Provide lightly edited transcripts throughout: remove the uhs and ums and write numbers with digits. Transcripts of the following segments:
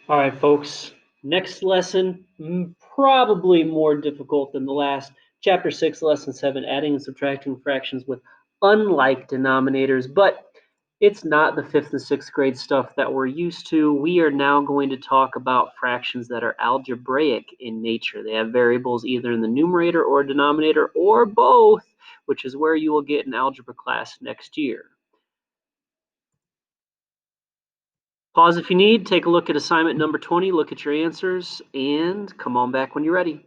All right, folks. Next lesson, probably more difficult than the last. Chapter 6, Lesson 7, adding and subtracting fractions with unlike denominators, but it's not the 5th and 6th grade stuff that we're used to. We are now going to talk about fractions that are algebraic in nature. They have variables either in the numerator or denominator or both, which is where you will get an algebra class next year. Pause if you need, take a look at assignment number 20, look at your answers, and come on back when you're ready.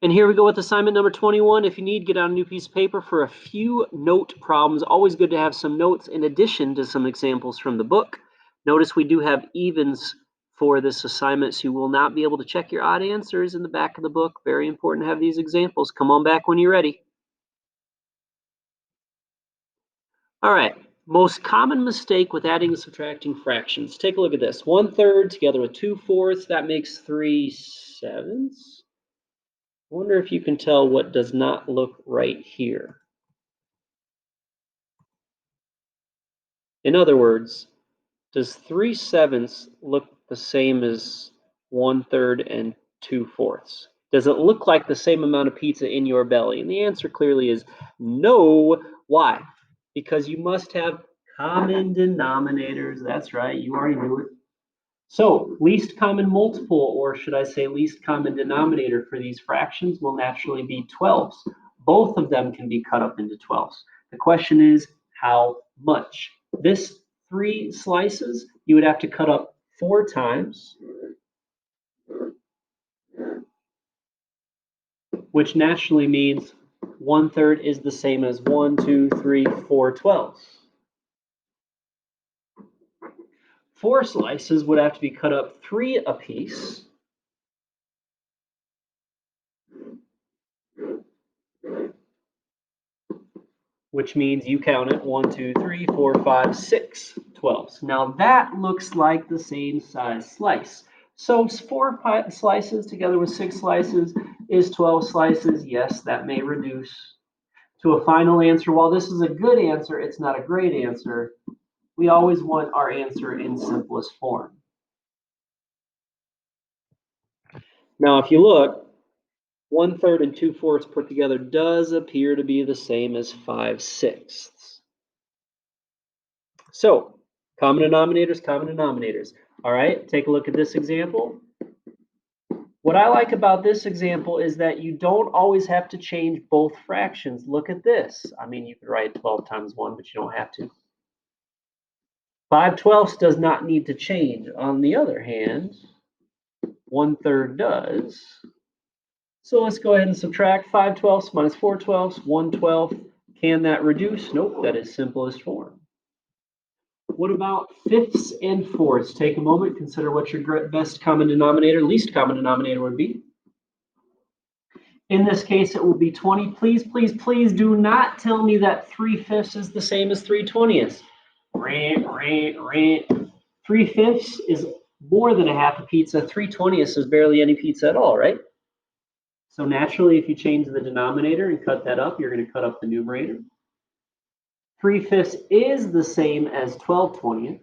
And here we go with assignment number 21. If you need, get out a new piece of paper for a few note problems. Always good to have some notes in addition to some examples from the book. Notice we do have evens for this assignment, so you will not be able to check your odd answers in the back of the book. Very important to have these examples. Come on back when you're ready. All right. Most common mistake with adding and subtracting fractions. Take a look at this. 1/3 together with 2/4, that makes 3/7. I wonder if you can tell what does not look right here. In other words, does 3/7 look the same as 1/3 and 2/4? Does it look like the same amount of pizza in your belly? And the answer clearly is no. Why? Because you must have common denominators. That's right, you already knew it. So least common multiple, or should I say least common denominator for these fractions will naturally be 12s. Both of them can be cut up into 12s. The question is how much? This 3 slices, you would have to cut up 4 times, which naturally means 1/3 is the same as 1, 2, 3, 4 12s. 4 slices would have to be cut up 3 apiece, which means you count it 1, 2, 3, 4, 5, 6 12s. Now that looks like the same size slice. So 4 slices together with 6 slices is 12 slices. Yes, that may reduce to a final answer. While this is a good answer, it's not a great answer. We always want our answer in simplest form. Now, if you look, 1/3 and 2/4 put together does appear to be the same as 5/6. So, common denominators, common denominators. All right, take a look at this example. What I like about this example is that you don't always have to change both fractions. Look at this. I mean, you could write 12 times 1, but you don't have to. 5/12 does not need to change. On the other hand, 1/3 does. So let's go ahead and subtract 5/12 minus 4/12, 1/12. Can that reduce? Nope, that is simplest form. What about fifths and fourths? Take a moment, consider what your best common denominator, least common denominator would be. In this case, it will be 20. Please, please, please do not tell me that 3/5 is the same as 3/20. 3/5 is more than a half a pizza. 3/20 is barely any pizza at all, right? So naturally, if you change the denominator and cut that up, you're going to cut up the numerator. 3/5 is the same as 12/20.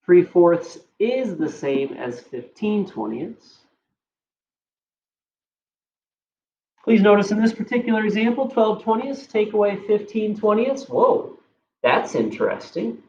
3/4 is the same as 15/20. Please notice in this particular example, 12/20 take away 15/20. Whoa, that's interesting.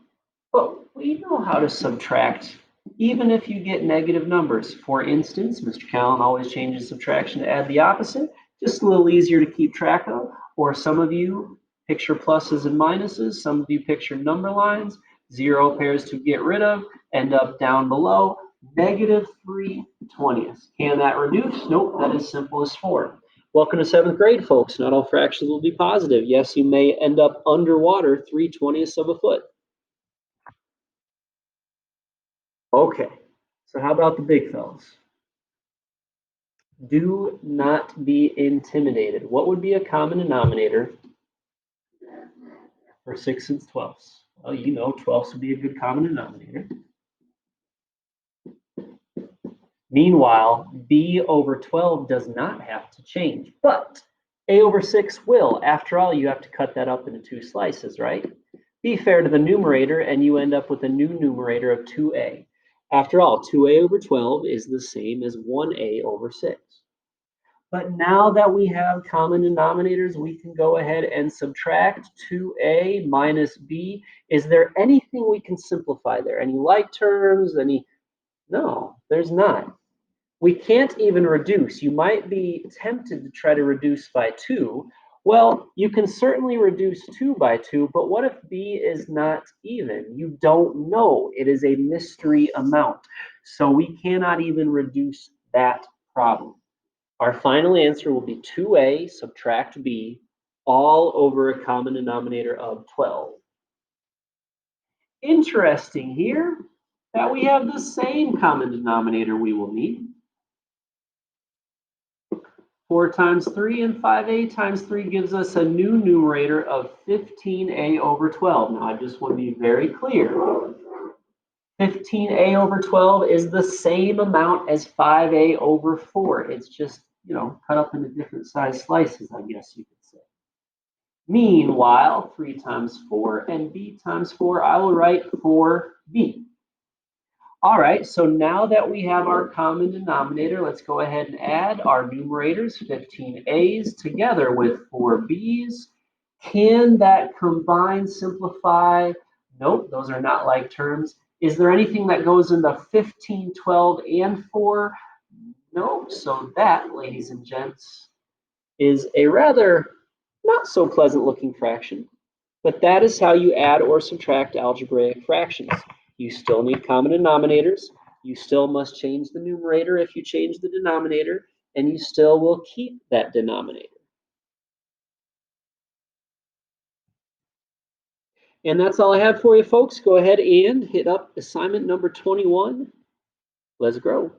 But we know how to subtract even if you get negative numbers. For instance, Mr. Callan always changes subtraction to add the opposite, just a little easier to keep track of. Or some of you picture pluses and minuses, some of you picture number lines, 0 pairs to get rid of, end up down below, negative 3/20. Can that reduce? Nope, that is simplest form. Welcome to 7th grade, folks. Not all fractions will be positive. Yes, you may end up underwater 3/20 of a foot. Okay, so how about the big fellas? Do not be intimidated. What would be a common denominator for 6 and 12ths? Well, you know 12ths would be a good common denominator. Meanwhile, b over 12 does not have to change, but a over 6 will. After all, you have to cut that up into 2 slices, right? Be fair to the numerator, and you end up with a new numerator of 2a. After all, 2a over 12 is the same as 1a over 6. But now that we have common denominators, we can go ahead and subtract 2a minus b. Is there anything we can simplify there? Any like terms? No, there's not. We can't even reduce. You might be tempted to try to reduce by 2. Well, you can certainly reduce 2 by 2, but what if b is not even? You don't know. It is a mystery amount. So we cannot even reduce that problem. Our final answer will be 2a subtract b all over a common denominator of 12. Interesting here that we have the same common denominator we will need. 4 times 3 and 5a times 3 gives us a new numerator of 15a over 12. Now, I just want to be very clear. 15a over 12 is the same amount as 5a over 4. It's just, cut up into different size slices, I guess you could say. Meanwhile, 3 times 4 and b times 4, I will write 4b. All right, so now that we have our common denominator, let's go ahead and add our numerators, 15a's together with 4b's. Can that combine, simplify? Nope, those are not like terms. Is there anything that goes into 15, 12, and 4? Nope, so that, ladies and gents, is a rather not so pleasant looking fraction. But that is how you add or subtract algebraic fractions. You still need common denominators. You still must change the numerator if you change the denominator, and you still will keep that denominator. And that's all I have for you, folks. Go ahead and hit up assignment number 21. Let's grow.